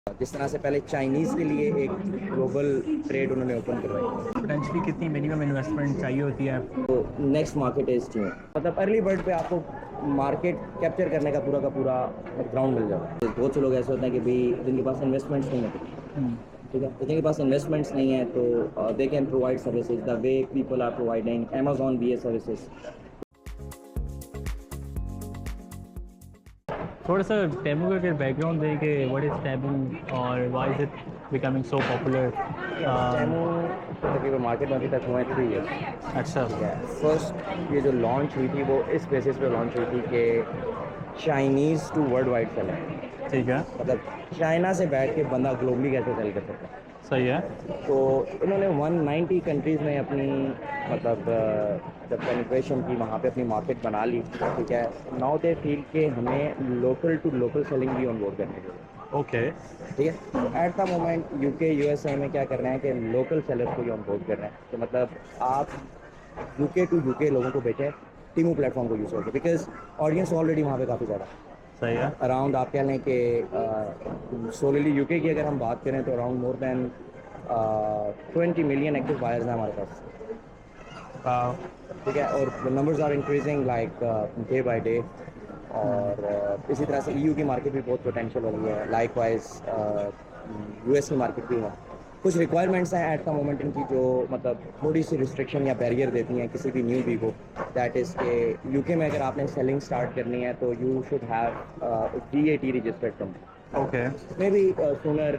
जिस तरह से पहले चाइनीज़ के लिए एक ग्लोबल ट्रेड उन्होंने ओपन करवाई, पोटेंशली कितनी मिनिमम इन्वेस्टमेंट चाहिए होती है? तो नेक्स्ट मार्केट इज चीन। मतलब अर्ली बर्ड पे आपको मार्केट कैप्चर करने का पूरा ग्राउंड मिल जाता है। बहुत से लोग ऐसे होते हैं कि भाई जिनके पास इन्वेस्टमेंट्स नहीं है, ठीक है, तो जिनके पास इन्वेस्टमेंट्स नहीं है तो they can provide services the way people are providing Amazon B A services. थोड़ा सा टेमू का अगर बैकग्राउंड दें कि व्हाट इज़ टेमू और why is it becoming so popular? Temu तकरीबन मार्केट में अभी तक हुए 3 इयर्स। अच्छा। ठीक है, फर्स्ट ये जो लॉन्च हुई थी वो इस बेसिस पे लॉन्च हुई थी कि Chinese to worldwide seller, ठीक है। मतलब चाइना से बैठ के बंदा ग्लोबली कैसे सेल कर सकता है। सही है। तो इन्होंने 190 कंट्रीज़ में अपनी मतलब जब पेनिट्रेशन की वहाँ पे अपनी मार्केट बना ली। ठीक है, नाउ दे फील के हमें लोकल टू लोकल सेलिंग भी ऑन बोर्ड करने की। ओके। ठीक है, eight the moment UK USA में क्या कर रहे हैं कि लोकल सेलर्स को ही ऑन बोर्ड कर रहे हैं। तो मतलब आप यूके टू यूके लोगों को बेचें टीमू प्लेटफॉर्म को यूज़ करके, बिकॉज ऑडियंस ऑलरेडी वहाँ पे काफ़ी ज़्यादा सही है। अराउंड, आप कह लें कि सोलली यूके की अगर हम बात करें तो around more than 20 million active buyers हैं हमारे पास। ठीक है, और numbers are increasing like day by day. और इसी तरह से ईयू की मार्केट भी बहुत पोटेंशियल हो रही है, लाइक वाइज यूएस की मार्केट भी है। कुछ रिक्वायरमेंट्स हैं एट द मोमेंट इनकी जो मतलब थोड़ी सी रिस्ट्रिक्शन या बैरियर देती हैं किसी भी न्यू बी को। दैट इज़ के यूके में अगर आपने सेलिंग स्टार्ट करनी है तो you should have VAT registered company. Okay. May be sooner,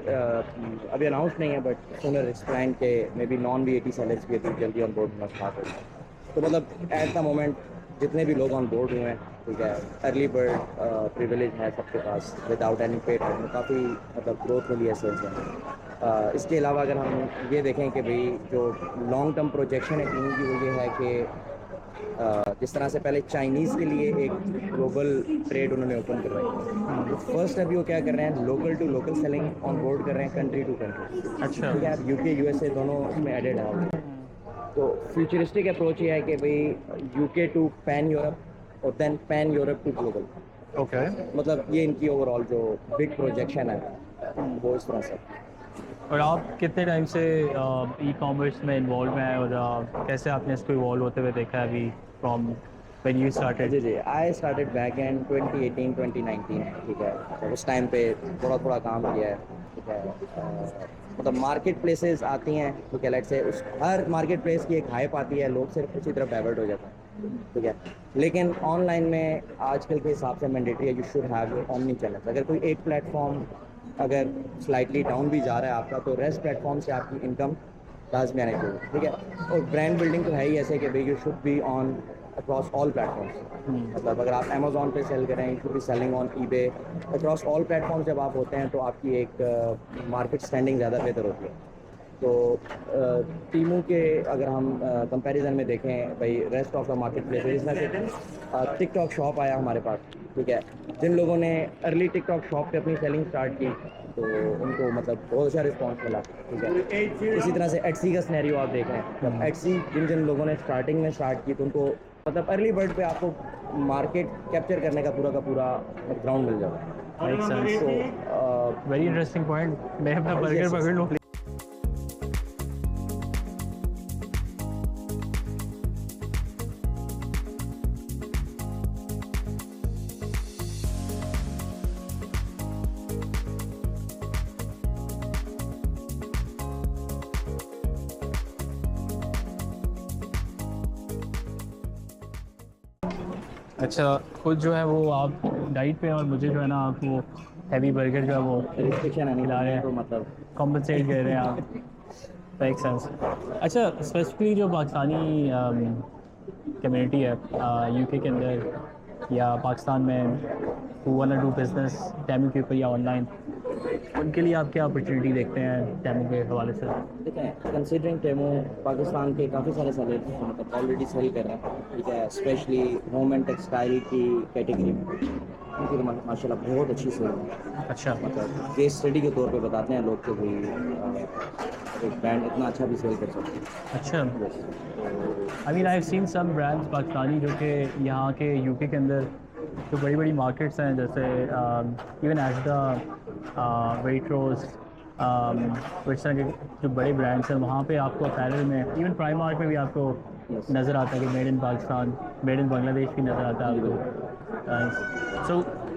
अभी अनाउंस नहीं है बट सूनर इट्स प्लान के may be non VAT sellers भी अभी जल्दी ऑन बोर्ड होना स्टार्ट हो जाए। तो मतलब एट द मोमेंट जितने भी लोग ऑन बोर्ड हुए हैं, ठीक है, अर्ली बर्ड प्रिविलेज है सबके पास विदाउट एनी पेड, काफ़ी मतलब ग्रोथ मिली है सेल्स में। इसके अलावा अगर हम ये देखें कि भाई जो लॉन्ग टर्म प्रोजेक्शन है टीम की वो ये है कि जिस तरह से पहले चाइनीज़ के लिए एक ग्लोबल ट्रेड उन्होंने ओपन करवाई, तो फर्स्ट अभी वो क्या कर रहे हैं, local to local selling on board कर रहे हैं कंट्री टू कंट्री। अच्छा। ठीक है, अब यूके यूएसए दोनों इसमें एडेड है। तो फ्यूचरिस्टिक अप्रोच ये है कि भाई यूके टू पैन यूरोप और then pan Europe to global. Okay. मतलब ये इनकी ओवरऑल जो बिग प्रोजेक्शन है वो इस तरह से। और आप कितने टाइम से ई कॉमर्स में इन्वॉल्व हैं और कैसे आपने इसको इवॉल्व होते हुए देखा है अभी फ्रॉम व्हेन यू स्टार्टेड? जी जी, आई स्टार्टेड बैक इन 2018 2019। ठीक है, तो उस टाइम पे थोड़ा थोड़ा काम किया है। ठीक है, मतलब मार्केट प्लेसेस आती हैं, ठीक है, लेट्स से उस हर मार्केट प्लेस की एक हाइप आती है, लोग सिर्फ उसी तरफ डाइवर्ट हो जाते हैं। ठीक है, लेकिन ऑनलाइन में आजकल के हिसाब से मैंडेटरी है you should have omni channel. अगर कोई एक प्लेटफॉर्म अगर स्लाइटली डाउन भी जा रहा है आपका, तो रेस्ट प्लेटफॉर्म से आपकी इनकम लाजमी आनी चाहिए। ठीक है, और ब्रांड बिल्डिंग तो है ही ऐसे कि भाई you should be on across all platforms. मतलब अगर आप अमेजोन पे सेल करें, you should be selling on eBay. Across all platforms जब आप होते हैं तो आपकी एक मार्केट स्टैंडिंग ज़्यादा बेहतर होती है। तो टीमों के अगर हम कंपैरिजन में देखें भाई rest of the market place, इसमें से टिकटॉक शॉप आया हमारे पास। ठीक है, जिन लोगों ने अर्ली टिकटॉक शॉप पे अपनी सेलिंग स्टार्ट की तो उनको मतलब बहुत अच्छा रिस्पांस मिला। ठीक है, इसी तरह से एटसी का सिनेरियो आप देख रहे हैं, जब एटसी जिन जिन लोगों ने स्टार्टिंग में स्टार्ट की तो उनको मतलब अर्ली बर्ड पे आपको मार्केट कैप्चर करने का पूरा ग्राउंड मिल जाता है। Make sense. तो वेरी इंटरेस्टिंग पॉइंट। मैं अपना बर्गर yes, पकड़ लूँ? अच्छा, खुद जो है वो आप डाइट पे हैं और मुझे जो है ना आप वो हैवी बर्गर जो है वो रिस्ट्रिक्शन है नहीं खिला रहे हैं, तो मतलब कॉम्पनसेट कर रहे हैं आप। Make sense. अच्छा, स्पेसिफिकली जो पाकिस्तानी कम्युनिटी है यूके के अंदर या पाकिस्तान में who want to do business Temu के ऊपर या ऑनलाइन, उनके लिए आप क्या अपॉर्चुनिटी देखते हैं टेमू के हवाले से? देखें, कंसिडरिंग टेमो पाकिस्तान के काफ़ी सारे सेलर्स मतलब ऑलरेडी सेल कर रहे हैं। ठीक है, स्पेशली होम एंड टेक्सटाइल की कैटेगरी में उनकी तो माशाल्लाह बहुत अच्छी सेल है। अच्छा। मतलब केस स्टडी के तौर पे बताते हैं लोग कि भाई एक ब्रांड इतना अच्छा भी सेल कर सकते हैं। अच्छा। Yes. I mean I have seen some brands Pakistani जो कि यहाँ के यूके के अंदर जो बड़ी बड़ी मार्केट्स हैं जैसे इवन एजडा, वेट्रोस, इस तरह के जो बड़े ब्रांड्स हैं, वहाँ पे आपको अपैरल में, इवन प्राइमार्क में भी आपको Yes. नज़र आता है कि made in Pakistan, made in Bangladesh भी नज़र आता है आपको। सो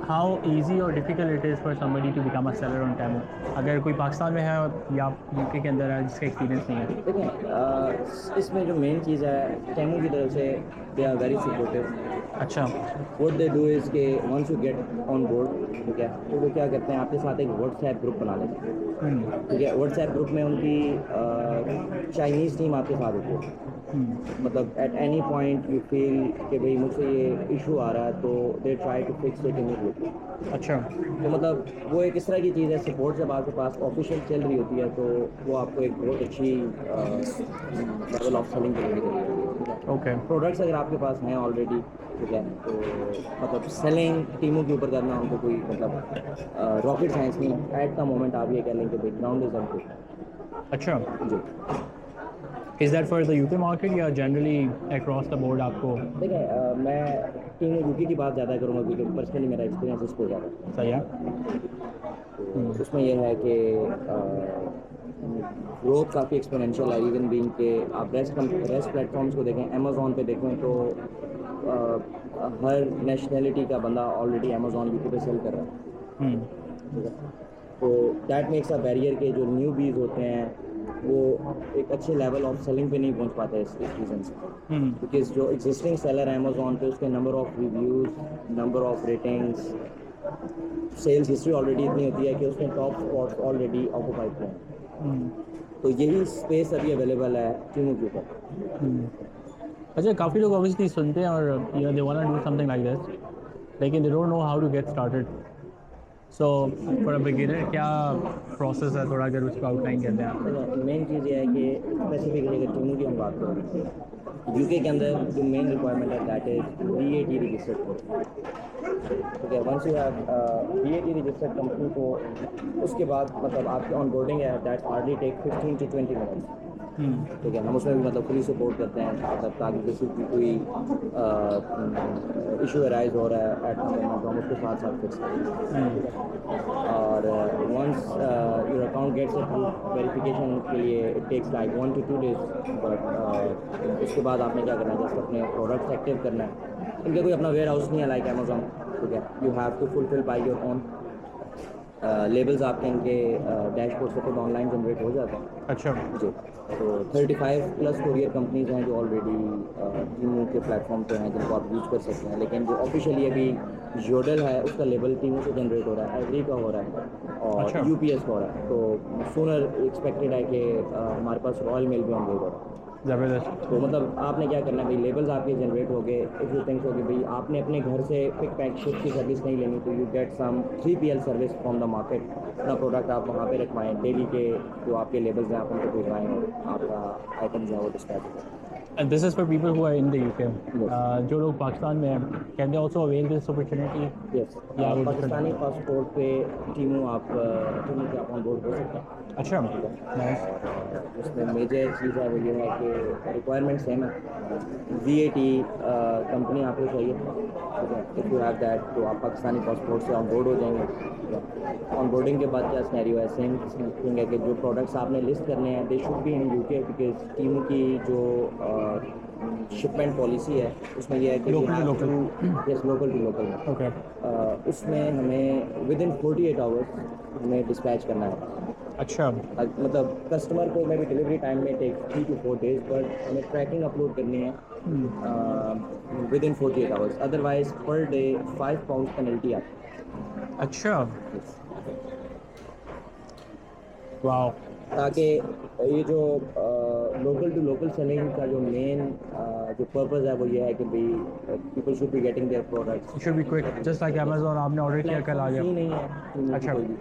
हाउ इजी और difficult it is for somebody to become a seller on Temu, अगर कोई पाकिस्तान में है या यूके के अंदर है जिसका एक्सपीरियंस नहीं है? देखिए इसमें जो मेन चीज़ है टेमू की तरफ से, दे आर वेरी सपोर्टिव। अच्छा। व्हाट दे डू इज़ के once you get on board, ठीक है, तो वो क्या करते हैं आपके साथ एक व्हाट्सएप ग्रुप बना लेते हैं, ठीक है। व्हाट्सएप ग्रुप में उनकी चाइनीज़ टीम आपके साथ होती है। मतलब at any point you feel कि भाई मुझसे ये इशू आ रहा है, तो they try to fix it immediately. अच्छा। तो मतलब वो एक इस तरह की चीज़ है, सपोर्ट जब आपके पास ऑफिशियल चल रही होती है तो वो आपको एक बहुत अच्छी लेवल ऑफ सेलिंग के लिए करेगी। ओके। प्रोडक्ट्स अगर आपके पास हैं ऑलरेडी, ठीक है, तो मतलब सेलिंग टीमों के ऊपर करना उनको कोई मतलब रॉकेट साइंस नहीं है। एट द मोमेंट आप ये कह लें कि भाई ग्राउंड इज एम्प्टी। अच्छा। जी। Is that for the UK market या जनरली अक्रॉस द बोर्ड आपको? देखिए मैं टीम यूके की बात ज़्यादा करूँगा क्योंकि पर्सनली मेरा एक्सपीरियंस इस पर ज़्यादा है। सही है। तो उसमें यह है कि ग्रोथ काफ़ी एक्सपोनेंशियल है, इवन बीइंग के आप रेस्ट प्लेटफॉर्म्स को देखें, अमेज़ॉन पे देखें तो हर नेशनलिटी का बंदा ऑलरेडी अमेज़ॉन यूके पे सेल कर रहा है, ठीक है। तो दैट मेक्स अ बैरियर के जो न्यू बीज होते हैं वो एक अच्छे लेवल ऑफ सेलिंग पे नहीं पहुंच पाते इस रीज़न से, बिकॉज जो एग्जिस्टिंग सेलर है अमेज़ॉन पे उसके number of reviews, number of ratings, sales history already इतनी होती है कि उसने टॉप स्पॉट्स ऑलरेडी ऑक्यूपाई किए हैं। तो यही स्पेस अभी अवेलेबल है टीमों के ऊपर। अच्छा, काफ़ी लोग ऑब्वियसली सुनते हैं और they want to do something like this, लेकिन they don't know how to get started. So for a beginner क्या प्रोसेस है, थोड़ा अगर उसको आउटलाइन करते हैं आप? मेन चीज़ ये है कि स्पेसिफिकली अगर टीमों की हम बात करें, यूके के अंदर जो मेन रिक्वायरमेंट है दैट इज VAT रजिस्टर्ड। ठीक है, once you have VAT registered company को, उसके बाद मतलब आपकी ऑन बोर्डिंग है that hardly take 15 to 20 minutes. ठीक है, हम उसमें भी मतलब फुली सपोर्ट करते हैं, मतलब ताकि किसी की कोई इशू अराइज हो रहा है एट द मोमेंट तो हम उसके साथ साथ फिक्स करें। और once your account gets approved, verification के लिए it takes like 1 to 2 days, but उसके बाद आपने क्या करना है, जस्ट अपने प्रोडक्ट्स एक्टिव करना है। इनका कोई अपना वेयर हाउस नहीं है लाइक अमेज़ॉन, ठीक है, you have to fulfil by your own. Labels आपके इनके डैशबोर्ड से खुद ऑनलाइन जनरेट हो जाता है। अच्छा जी, तो 35+ कोरियर कंपनीज हैं जो ऑलरेडी टीमों के प्लेटफॉर्म पे हैं जिनको आप यूज़ कर सकते हैं, लेकिन जो ऑफिशियली अभी योडल है उसका लेबल टीमों से जनरेट हो रहा है, एवरी का हो रहा है और अच्छा। UPS का हो रहा है। तो सूनर एक्सपेक्टेड है कि हमारे पास रॉयल मेल भी ऑन बोर्ड हो रहा है। ज़बरदस्त। तो मतलब आपने क्या करना है भाई, लेबल्स आपके जनरेट हो गए, इफ यू थिंक हो कि भाई आपने अपने घर से पिक पैक शिप की सर्विस नहीं लेनी, तो you get some 3PL service from the market. अपना प्रोडक्ट आप वहाँ पे रखवाएं, डेली के जो आपके लेबल्स हैं आप उनको भिजवाएं और आपका आइटम्स हैं वो डिस्पैच हो। And this is for people who are in the UK. जो लोग पाकिस्तान में हैं, can they also avail this opportunity? Yes, या वो पाकिस्तानी पासपोर्ट पे टीमों के आप ऑन बोर्ड हो सकते हैं। अच्छा, नाइस। उसमें मेजर चीज़ है वो ये है कि रिक्वायरमेंट सेम है, VAT कंपनी आपको चाहिए, ठीक है। इफ़ यू हैव दैट तो आप पाकिस्तानी पासपोर्ट से ऑन बोर्ड हो जाएंगे। ऑन बोर्डिंग के बाद क्या सिनेरियो है, सेम थिंग है कि जो प्रोडक्ट्स आपने लिस्ट करने हैं दे should be in UK, because टीमों की जो शिपमेंट पॉलिसी है उसमें यह है कि Local to local. Yes, local to local में ओके। उसमें हमें विदिन 48 आवर्स हमें डिस्पैच करना है। अच्छा। मतलब कस्टमर को मे भी डिलीवरी टाइम में टेक 3 to 4 days, बट हमें ट्रैकिंग अपलोड करनी है within 48 hours, otherwise per day £5 penalty आती है। अच्छा, वाओ। ताकि ये जो लोकल टू लोकल सेलिंग का जो मेन जो पर्पस है वो ये है कि भाई people should be getting their products. It should be quick, just like Amazon, आपने ऑर्डर किया कल आ फी गया। नहीं है टीमों की अच्छा। कोई भी,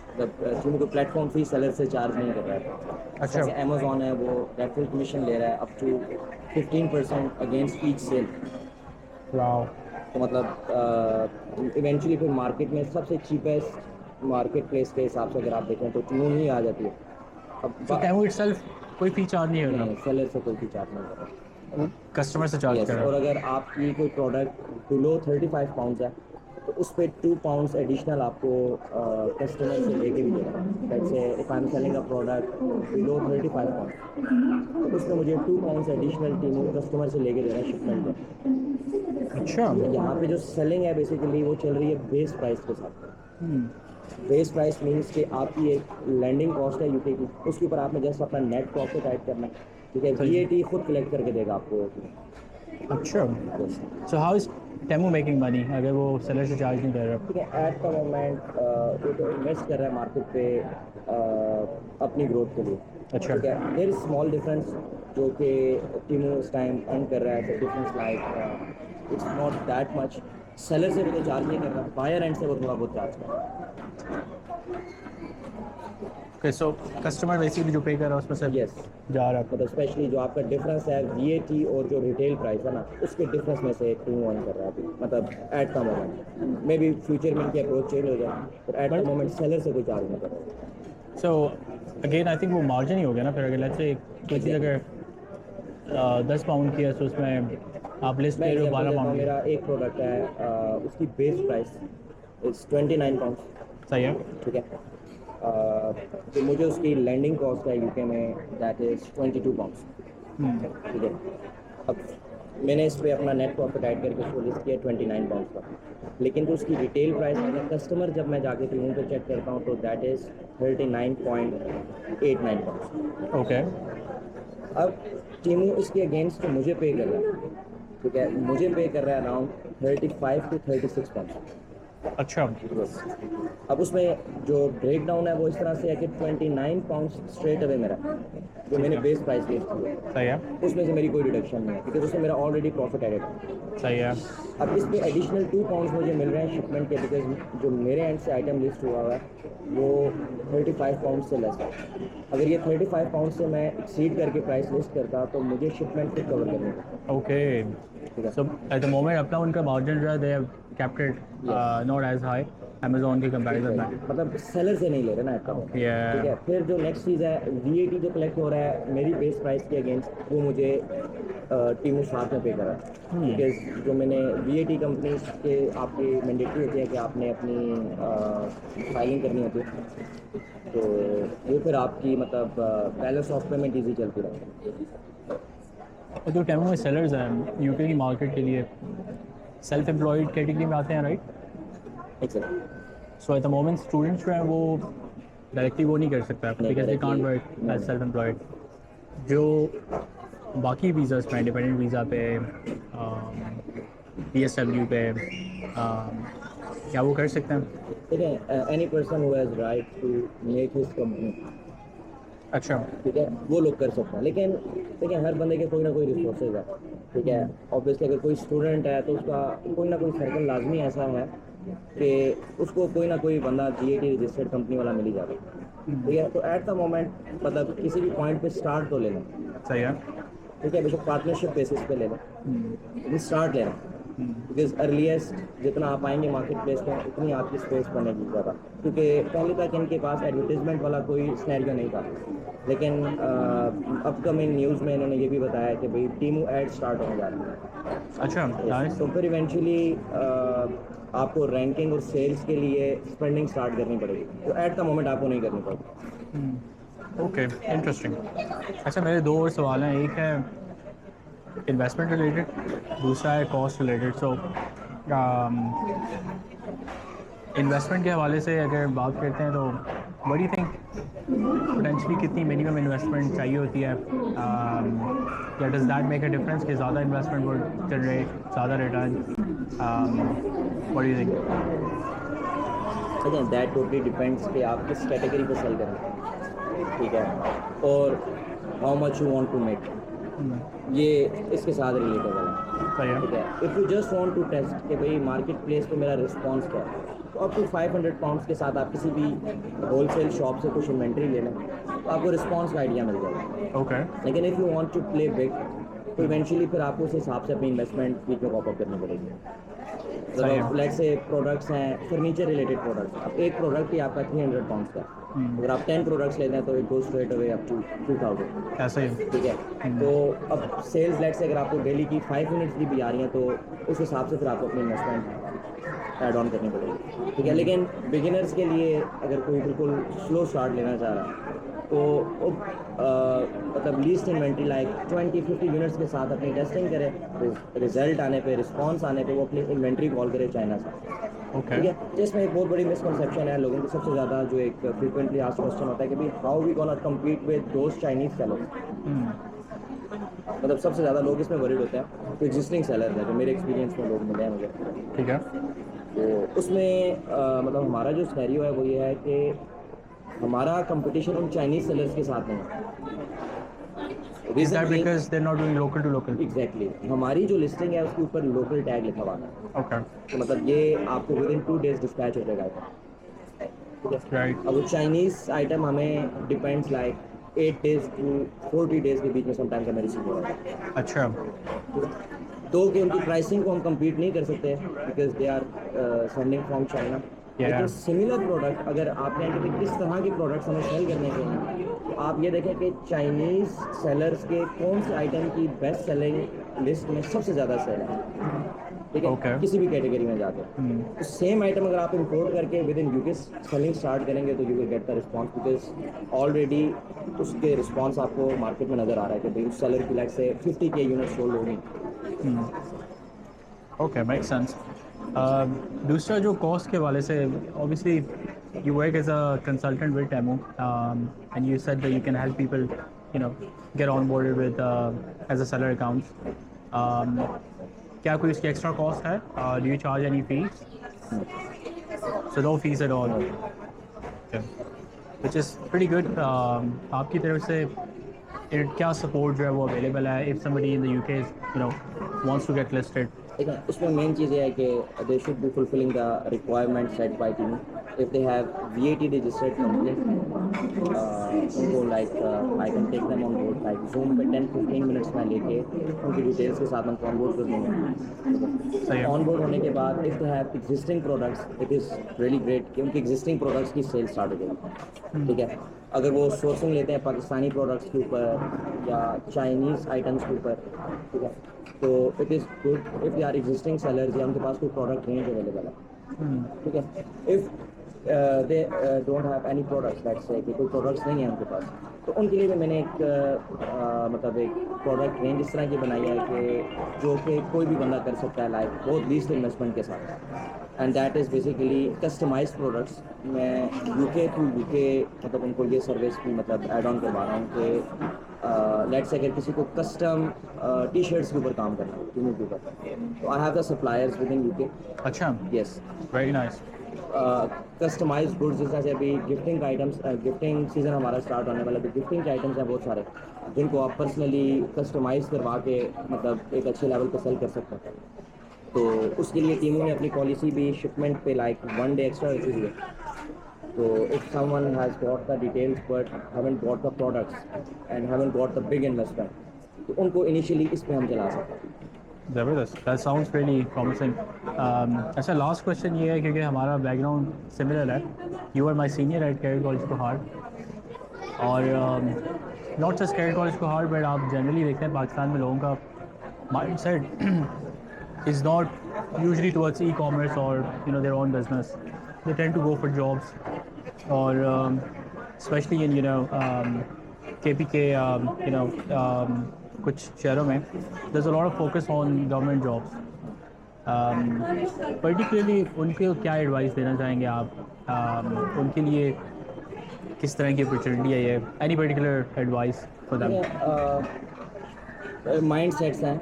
मतलब टीमों को प्लेटफॉर्म फी सेलर से चार्ज नहीं कर रहा है। अच्छा। जैसे अमेज़ॉन है वो रेफरल कमीशन ले रहा है up to 15% against each sale. Wow. तो मतलब इवेंचुअली फिर मार्केट में सबसे चीपेस्ट मार्केट प्लेस के हिसाब से अगर आप देखें तो टीमों ही आ जाती है। अब So Temu itself कोई फी चार्ज नहीं करना। सेलर से कोई भी चार्ज नहीं कर रहा। कस्टमर से चार्ज यस, कर रहा और है। अगर आपकी कोई प्रोडक्ट बिलो 35 पाउंड्स है तो उस पर 2 पाउंड्स एडिशनल आपको कस्टमर से लेके भी देना है। Let's say if I am selling a product below 35 pound तो उसमें मुझे 2 पाउंड्स एडिशनल टीमों कस्टमर से लेके देना है शिपमेंट पे। अच्छा। यहाँ पे जो सेलिंग है बेसिकली वो चल रही है बेस प्राइस के साथ। बेस प्राइस मीन्स कि आपकी एक लैंडिंग कॉस्ट है यूके की, उसके ऊपर आपने जस्ट अपना नेट प्रॉफिट ऐड करना है, ठीक है। सही। वीएटी खुद कलेक्ट करके देगा आपको। अच्छा। Yes. So how is Temu making money अगर वो सेलर से चार्ज नहीं कर रहा? ठीक है, एट द मोमेंट वो तो इन्वेस्ट कर रहा है मार्केट पे अपनी ग्रोथ के लिए। अच्छा। ठीक है, देयर इज स्मॉल डिफरेंस जो कि टीमो इस टाइम अर्न कर रहा है। Difference like it's not that much. Seller से वो तो चार्ज नहीं कर रहा, बायर एंड से वो थोड़ा बहुत चार्ज कर रहा है। ओके, सो कस्टमर बेसिकली जो पे कर रहा है उसमें से यस, जा रहा है। मतलब स्पेशली जो आपका डिफरेंस है वीएटी और जो रिटेल प्राइस है ना, उसके डिफरेंस में से टीमो अर्न कर रहा है अभी, मतलब eight the moment. May be future में इनकी अप्रोच चेंज हो जाए, पर एट द मोमेंट सेलर से कोई चार्ज नहीं कर रहा। सो अगेन आई थिंक वो मार्जिन ही हो गया ना फिर। अगर लेट्स से कोई चीज़ अगर 10 पाउंड की है तो उसमें आप लिस्ट मैं दे रहे हो एग्जाम्पल 12 देता हूँ, पाउंड मेरा एक प्रोडक्ट है उसकी बेस प्राइस इज 29 पाउंड, की। सही है। ठीक है। तो मुझे उसकी लैंडिंग कॉस्ट है यूके में दैट इज 22 पाउंड्स, ठीक है। अब मैंने इस पर अपना नेट प्रॉफिट ऐड करके उसको लिस्ट किया 29 पाउंड्स का, लेकिन तो उसकी रिटेल प्राइस है कस्टमर जब मैं जाके टीमों पे चेक करता हूँ तो दैट इज 39.89 पाउंड्स। ओके। अब टीमू इसके अगेंस्ट मुझे पे कर रहा है, ठीक है, मुझे पे कर रहा है अराउंड 35 to 36 पाउंड। अच्छा। अब उसमें जो ब्रेक डाउन है वो इस तरह से है कि 29 पाउंड स्ट्रेट अवे मेरा जो मैंने बेस प्राइस लिस्ट की है सही है। उसमें से मेरी कोई रिडक्शन नहीं है, बिकॉज उसमें मेरा ऑलरेडी प्रॉफिट एडेड है। सही है। अब इस पे एडिशनल 2 पाउंड्स मुझे मिल रहे हैं शिपमेंट के, बिकॉज जो मेरे एंड से आइटम लिस्ट हुआ हुआ है वो 35 पाउंड से लेस है। अगर ये 35 पाउंड से मैं एक्सीड करके प्राइस लिस्ट करता तो मुझे शिपमेंट खुद कवर करनी है। Okay, so at the moment अपना उनका मार्जिन जो है they have kept it not as high Amazon के कंपैरिजन में। मतलब सेलर से नहीं ले रहे ना एट द मोमेंट, ठीक है। फिर जो नेक्स्ट चीज़ है वीएटी जो कलेक्ट हो रहा है मेरी बेस प्राइस के अगेंस्ट, वो मुझे टीमों साथ में पे करा, बिकॉज जो मैंने वीएटी कंपनी के आपकी मैंडेटरी होती है कि आपने अपनी फाइलिंग करनी होती है, तो वो फिर आपकी मतलब बैलेंस ऑफ पेमेंट ईजी चलती रहती है। और जो टेमो में सेलर्स हैं यूके की मार्केट के लिए सेल्फ एम्प्लॉयड कैटेगरी में आते हैं, right? Except so at the moment students जो हैं वो डायरेक्टली वो नहीं कर सकता because they can't work as self employed. जो बाकी वीज़ास पे डिपेंडेंट वीज़ा पे PSW पे क्या वो कर सकते हैं? ठीक है, any person who has right to make his company, अच्छा। ठीक है, वो लोग कर सकते हैं। लेकिन देखिए हर बंदे के कोई ना कोई रिसोर्सेज है, ठीक है। ऑब्वियसली अगर कोई स्टूडेंट है तो उसका कोई ना कोई सर्कल लाजमी ऐसा है कि उसको कोई ना कोई बंदा GAT रजिस्टर्ड कंपनी वाला मिल ही जाता है, ठीक है। तो एट द मोमेंट मतलब किसी भी पॉइंट पे स्टार्ट तो ले लें, सही है। ठीक है, बेशक पार्टनरशिप बेसिस पे ले लें, लेकिन स्टार्ट लेना, बिकॉज अर्लीस्ट जितना आप आएंगे मार्केट प्लेस में उतनी आपकी स्पेस बनेगी ज़्यादा, क्योंकि पहले तक इनके पास एडवर्टीजमेंट वाला कोई स्नैरियो नहीं था। लेकिन अपकमिंग न्यूज़ में इन्होंने ये भी बताया कि भाई टीमू एड स्टार्ट होने जा रही है। अच्छा, नाइस। तो फिर इवेंचुअली आपको रैंकिंग और सेल्स के लिए स्पेंडिंग स्टार्ट करनी पड़ेगी, तो एट द मोमेंट आपको नहीं करनी पड़ेगी। Okay, interesting. अच्छा, मेरे दो और सवाल हैं। एक है इन्वेस्टमेंट रिलेटेड, दूसरा है कॉस्ट रिलेटेड। सो इन्वेस्टमेंट के हवाले से अगर बात करते हैं तो what do you think potentially कितनी मिनिमम इन्वेस्टमेंट चाहिए होती है, या does that make a difference कि ज़्यादा इन्वेस्टमेंट वुड जनरेट ज़्यादा return? What do you think? Again that totally depends कि आप किस कैटेगरी पे सेल करें, ठीक है, और how much you want to make, ये इसके साथ रिलेटेड है, ठीक है। If you just want to test कि भाई मार्केट प्लेस पे मेरा रिस्पॉन्स क्या है, तो अप टू 500 पाउंड्स के साथ आप किसी भी होलसेल शॉप से कुछ इन्वेंट्री ले लें तो आपको रिस्पॉन्स का आइडिया मिल जाएगा। ओके। लेकिन if you want to play big तो इवेंचुअली फिर आपको उस हिसाब से अपनी इन्वेस्टमेंट बीच में कॉप अप करनी पड़ेगी। सही है। मतलब लेट्स से प्रोडक्ट्स हैं फर्नीचर रिलेटेड प्रोडक्ट्स, अब एक प्रोडक्ट ही आपका 300 पाउंड्स का है। अगर आप 10 प्रोडक्ट्स लेते हैं तो it goes straight away up to 2000। ऐसा ही है। ठीक है, तो अब सेल्स लेट्स से अगर आपको डेली की 5 यूनिट्स की भी आ रही हैं तो उस हिसाब से फिर आपको अपनी इन्वेस्टमेंट ऐड ऑन करनी पड़ेगी। ठीक है, लेकिन बिगिनर्स के लिए अगर कोई बिल्कुल स्लो स्टार्ट लेना चाह रहा है तो मतलब लीस्ट इन्वेंट्री लाइक 20-50 यूनिट्स के साथ अपनी टेस्टिंग करे, रिजल्ट आने पे, रिस्पांस आने पे वो अपनी इन्वेंट्री कॉल करे चाइना से। ओके। ठीक है, जिसमें एक बहुत बड़ी मिसकंसेप्शन है लोगों की, सबसे ज़्यादा जो एक फ्रीक्वेंटली आस्क्ड क्वेश्चन होता है कि भाई how we gonna compete with those Chinese sellers. मतलब सबसे ज़्यादा लोग इसमें वरीड होते हैं तो एग्जिस्टिंग सेलर है, जो मेरे एक्सपीरियंस में लोग मिले हैं मुझे। ठीक है। तो उसमें मतलब हमारा जो सिनेरियो है वो ये है कि हमारा कंपटीशन उन चाइनीज सेलर्स के साथ नहीं है। Is that because they're not doing local to local? Exactly, हमारी जो लिस्टिंग है उसके ऊपर लोकल टैग लिखा हुआ है, Okay. तो मतलब ये आपको विद इन 2 डेज डिस्पैच हो जाएगा। ठीक है, Right. अब वो चाइनीज आइटम हमें depends like 8 days to 40 days के बीच में समटाइम्स हमें रिसीव हो रहा है। अच्छा। तो कि उनकी प्राइसिंग को हम compete नहीं कर सकते because they are sending from China. लेकिन सिमिलर प्रोडक्ट अगर आपने कि किस तरह के प्रोडक्ट्स हमें सेल करने के हैं, तो आप ये देखें कि चाइनीज़ सेलर्स के कौन से आइटम की बेस्ट सेलिंग लिस्ट में सबसे ज़्यादा सेल है। ठीक है, Okay. किसी भी कैटेगरी में जाकर तो सेम आइटम अगर आप इंपोर्ट करके with in UK selling start करेंगे तो you will get the response, because already उसके रिस्पॉन्स आपको मार्केट में नज़र आ रहा है कि भाई उस सेलर की लाइक से 50 के यूनिट सोल्ड होगी। Okay, make sense. दूसरा जो कॉस्ट के वाले से, obviously you work as a consultant with Temu and you said that you can help people get on boarded with as a seller account. क्या कोई इसकी एक्स्ट्रा कॉस्ट है? Do you charge any fees? So no fees at all, which is pretty good. आपकी तरफ से क्या support जो है वो अवेलेबल है if somebody in the UK wants to get listed? देखिए, उसमें मेन चीज़ ये है कि they should be fulfilling the requirement set by team. If they have VAT registered company, उनको like I can take them on board, like zoom पे 10-15 minutes में लेके उनकी डिटेल्स के साथ उनको ऑन बोर्ड कर दूँगा। ऑन बोर्ड होने के बाद if they have existing products, it is really great कि उनकी एग्जिस्टिंग प्रोडक्ट्स की सेल स्टार्ट हो जाएगी। ठीक है, अगर वो सोर्सिंग लेते हैं पाकिस्तानी प्रोडक्ट्स के ऊपर या चाइनीज़ आइटम्स के ऊपर, ठीक है, तो it is good if they are existing sellers या उनके पास कोई प्रोडक्ट रेंज अवेलेबल है। ठीक है, if they don't have any products, let's say कि कोई प्रोडक्ट्स नहीं है उनके पास, तो उनके लिए भी मैंने एक मतलब एक प्रोडक्ट रेंज इस तरह की बनाई है कि जो कि कोई भी बंदा कर सकता है, लाइक बहुत लीस्ट इन्वेस्टमेंट के साथ, and that is basically customised products. मैं यूके टू यूके मतलब उनको ये सर्विस भी मतलब ऐड ऑन करवा रहा हूँ कि लेट्स से अगर किसी को कस्टम टी शर्ट्स के ऊपर काम करना है यूनिट के ऊपर, तो I have the suppliers within UK. अच्छा, yes, very nice. Customize goods, जैसे अभी गिफ्टिंग आइटम्स, गिफ्टिंग सीज़न हमारा स्टार्ट होने वाला है, तो गिफ्टिंग के आइटम्स हैं बहुत सारे जिनको आप पर्सनली कस्टमाइज़ करवा के मतलब एक अच्छे लेवल पर सेल कर सकते हैं। तो उसके लिए टीमों ने अपनी पॉलिसी भी शिपमेंट पे लाइक 1 डे एक्स्ट्रा रखी हुई है। तो if someone has got the details but haven't got the products and haven't got the big investment, तो उनको इनिशियली इस पे हम चला सकते हैं। ज़बरदस्त, दैट साउंड्स रियली प्रॉमिसिंग। अच्छा, लास्ट क्वेश्चन ये है क्योंकि हमारा बैकग्राउंड सिमिलर है। You are my senior at career college Kohat, और not just career college Kohat but आप जनरली देखते हैं पाकिस्तान में लोगों का mind set is not usually towards e-commerce और their own business. They tend to go for jobs, or especially in KPK, कुछ शहरों में there's a lot of focus on government jobs. Particularly उनको क्या एडवाइस देना चाहेंगे आप? उनके लिए किस तरह की अपॉर्चुनिटी है ये? Any particular advice for them? Mind sets हैं,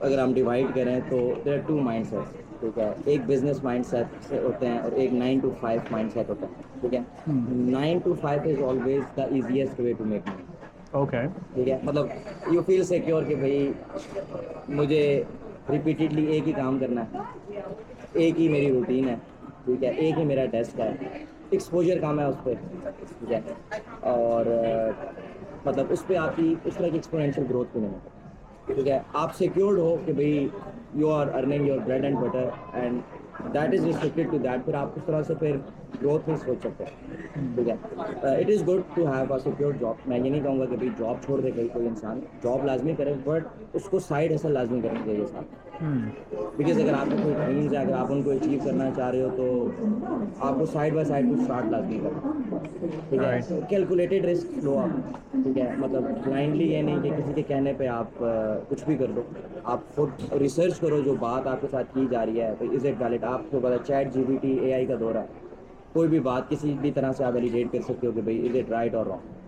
अगर हम डिवाइड करें तो देयर आर 2 माइंड सेट्स। ठीक है, एक बिजनेस माइंड सेट से होते हैं और एक 9 to 5 माइंड सेट होता है। ठीक है, 9 to 5 is always the easiest way to make money. Okay. ठीक है, मतलब यू फील सिक्योर कि भाई मुझे रिपीटेडली एक ही काम करना है, एक ही मेरी रूटीन है। ठीक है, एक ही मेरा डेस्क है, एक्सपोजर काम है उस पर। ठीक है, और मतलब उस पर आपकी उस तरह की एक्सपोनेंशियल ग्रोथ भी नहीं है। ठीक है, आप सिक्योर्ड हो कि भाई you are earning your bread and butter and that is restricted to that, फिर आप उस तरह से फिर ग्रोथ नहीं सोच सकते। ठीक है, it is good to have a secure job. मैं ये नहीं कहूँगा कि भाई जॉब छोड़ दे कोई इंसान, जॉब लाजमी करे, बट उसको साइड हसल लाजमी करनी चाहिए साथ। बिकॉज अगर आपके कोई ड्रीम्स है, अगर आप उनको अचीव करना चाह रहे हो तो आपको साइड बाय साइड कुछ स्टार्ट लाजमी करना। ठीक है, कैलकुलेटेड रिस्क लो आप। ठीक है, मतलब ब्लाइंडली ये नहीं कि किसी के कहने पे आप कुछ भी कर दो। आप खुद रिसर्च करो, जो बात आपके साथ की जा रही है तो इज़ इट वैलिड। आपको पता चैट जीपीटी एआई का दौर है, कोई भी बात किसी भी तरह से आप वैलिडेट कर सकते हो कि भाई इज़ इट राइट और रॉन्ग।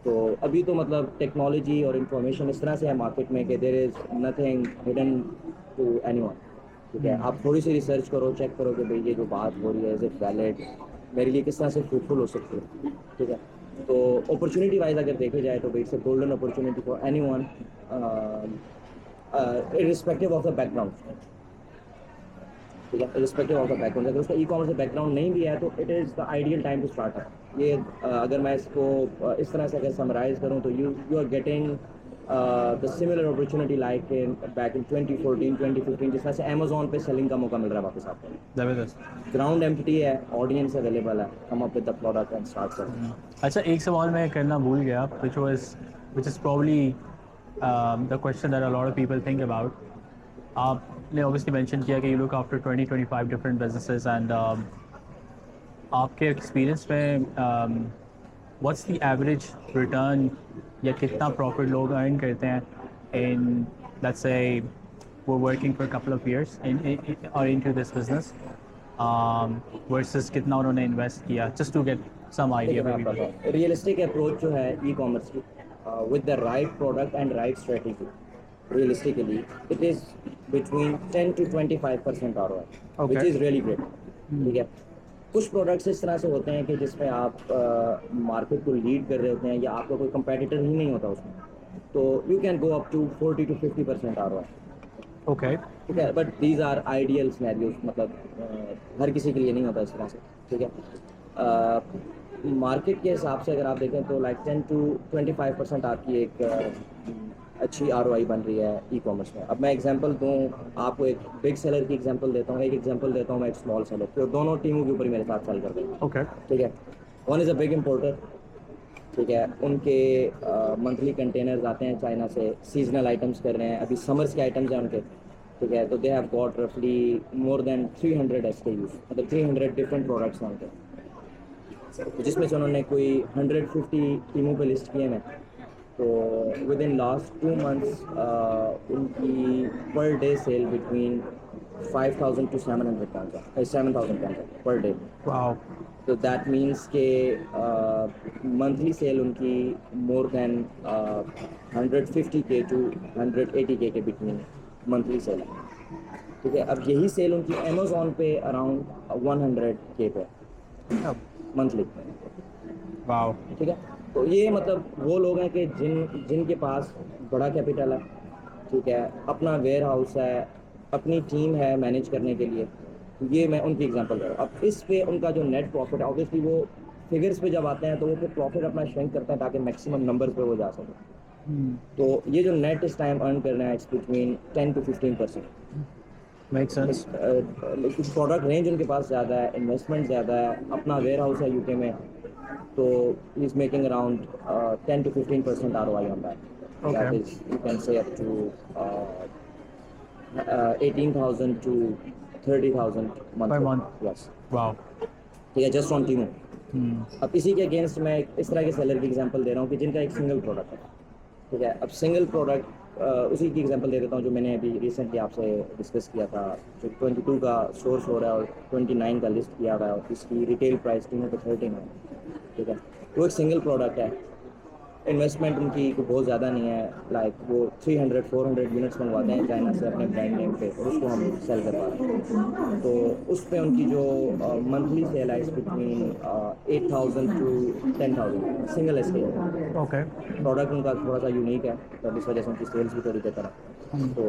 तो अभी तो मतलब टेक्नोलॉजी और इन्फॉर्मेशन इस तरह से है मार्केट में कि there is nothing hidden to anyone. ठीक है, आप थोड़ी सी रिसर्च करो, चेक करो कि भाई ये जो बात हो रही है इज़ इट वैलिड, मेरे लिए किस तरह से फ्रूटफुल हो सकती है। ठीक है, तो अपॉर्चुनिटी वाइज अगर देखे जाए तो भाई it's a golden opportunity for anyone irrespective of the background. ठीक है, इररिस्पेक्टिव ऑफ द बैकग्राउंड, अगर उसका ई कॉमर्स से बैकग्राउंड नहीं भी है तो it is the ideal time to start है। ये अगर मैं इसको इस तरह से अगर समराइज करूँ तो you are getting the similar opportunity like in back in 2014 2015, जिस तरह से अमेजोन पे सेलिंग का मौका मिल रहा है वापस आपको। ज़बरदस्त। ग्राउंड एम्प्टी है, ऑडियंस अवेलेबल है, come up with the product and start करो। अच्छा, एक सवाल मैं करना भूल गया, which is probably the question that a lot of people think about. आपने obviously mention किया कि you look after 20-25 different businesses and आपके एक्सपीरियंस में what's the average return या कितना प्रॉफिट लोग अर्न करते हैं in, let's say we're working for a couple of years or into this business, versus कितना उन्होंने इन्वेस्ट किया, just to get some idea maybe. Realistic approach जो है ई कॉमर्स की, with the right product and right strategy, realistically it is between 10 to 25% ROI, which is really great. ठीक है, कुछ products इस तरह से होते हैं कि जिसमें आप मार्केट को लीड कर रहे होते हैं या आपका कोई कंपेटिटर ही नहीं होता उसमें, तो you can go up to 40 to 50% ROI। Okay. ठीक है, but these are ideal scenarios, मतलब हर किसी के लिए नहीं होता इस तरह से। ठीक है, मार्केट के हिसाब से अगर आप देखें तो लाइक 10 to 25% आपकी एक अच्छी ROI बन रही है ई कॉमर्स में। अब मैं एग्जांपल दूं आपको, एक बिग सेलर की एग्जांपल देता हूँ, एक एग्जांपल देता हूँ मैं एक स्मॉल सेलर, तो दोनों टीमों के ऊपर ही मेरे साथ सेल करते हैं। Okay. ठीक है, one is a big importer. ठीक है, उनके मंथली कंटेनर्स आते हैं चाइना से, सीजनल आइटम्स कर रहे हैं, अभी समर्स के आइटम्स हैं उनके। ठीक है, तो दे हैव गॉट रफली मोर देन 300 SKUs, मतलब 300 डिफरेंट प्रोडक्ट्स हैं उनके, जिसमें से उन्होंने कोई 150 टीमों पे लिस्ट किए हैं। तो विद इन लास्ट 2 months उनकी per day sale between 5,000 to 700 pounds 7,000 pounds per day. Wow. तो दैट मीन्स के मंथली सेल उनकी more then 150K to 180K के बिटवीन मंथली सेल है। ठीक है, अब यही सेल उनकी अमेजोन पे अराउंड 100K पे मंथली। Wow. ठीक है, तो ये मतलब वो लोग हैं कि जिनके पास बड़ा कैपिटल है। ठीक है, अपना वेयर हाउस है, अपनी टीम है मैनेज करने के लिए। ये मैं उनकी एग्जांपल दे रहा हूँ। अब इस पे उनका जो नेट प्रॉफिट है, ऑब्वियसली वो फिगर्स पे जब आते हैं तो वो फिर प्रॉफिट अपना श्रिंक करते हैं ताकि मैक्सिमम नंबर्स पे वो जा सके। तो ये जो नेट इस टाइम अर्न कर रहे हैं it's between 10 to 15%। Makes sense. कुछ प्रोडक्ट रेंज उनके पास ज़्यादा है, इन्वेस्टमेंट ज़्यादा है, अपना वेयर हाउस है यूके में, तो he is making around 10 to 15% ROI on that. Okay. That is, you can say up to 18,000 to 30,000 Per month. Yes. Wow. ठीक है, जस्ट ऑन टीमो। अब इसी के अगेंस्ट मैं इस तरह के सेलर की एग्जांपल दे रहा हूँ कि जिनका एक सिंगल प्रोडक्ट है। ठीक है, अब सिंगल प्रोडक्ट उसी की एग्जांपल दे देता हूँ जो मैंने अभी रिसेंटली आपसे डिस्कस किया था, जो 22 का सोर्स हो रहा है और 29 का लिस्ट किया हुआ है और इसकी रिटेल प्राइस टीमों पे 13 है। ठीक है, वो एक सिंगल प्रोडक्ट है, इन्वेस्टमेंट उनकी बहुत ज़्यादा नहीं है, लाइक वो 300-400 यूनिट्स मंगवाते हैं चाइना से अपने ब्रांड नेम पे और उसको हम सेल करवा रहे हैं। तो उस पर उनकी जो मंथली सेल है इस between 8,000 to 10,000 single SKU। Okay. Product उनका थोड़ा सा यूनिक है तो इस वजह से उनकी सेल्स भी थोड़ी बेहतर है। तो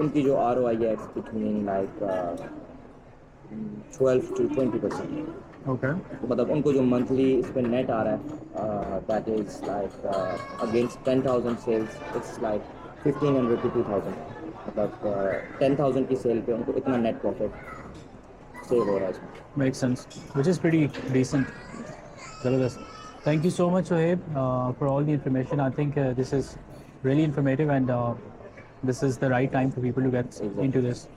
उनकी जो ROI है it's between like 12 to 20%। Okay. मतलब उनको जो मंथली इस पर नेट आ रहा है that is like against 10,000 sales it's like 1500 to 2000, मतलब 10,000 की सेल पे उनको इतना नेट प्रॉफिट सेव हो रहा है इसमें. Makes sense, which is pretty decent. Zabardast. Thank you so much, Sohaib, for all the information. I think this is really informative, and this is the right time for people to get into this.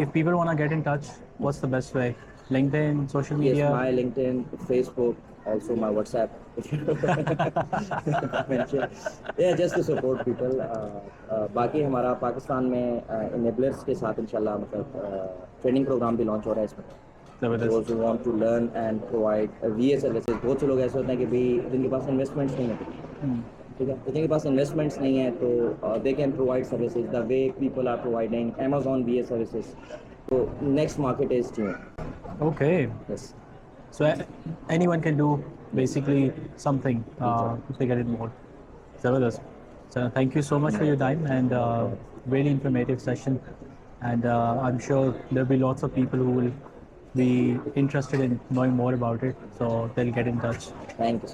If people want to get in touch, what's the best way? LinkedIn, social Yes, media? my LinkedIn, Facebook, also my WhatsApp. Mention. Yeah, just to support people. बाकी हमारा पाकिस्तान में enablers के साथ इंशाल्लाह मतलब training programme भी launch हो रहा है इसमें. Zabardast. Those who want to learn and provide VA services. बहुत से लोग ऐसे होते हैं कि भाई जिनके पास इन्वेस्टमेंट्स नहीं है, Hmm. ठीक है, तो जिनके पास इन्वेस्टमेंट्स नहीं है तो they can provide services the way people are providing Amazon VA services. तो next market is tune. Okay. Yes. So anyone can do basically something if they get involved. Zabardast. So thank you so much for your time, and really informative session. And I'm sure there'll be lots of people who will be interested in knowing more about it. So they'll get in touch. Thank you.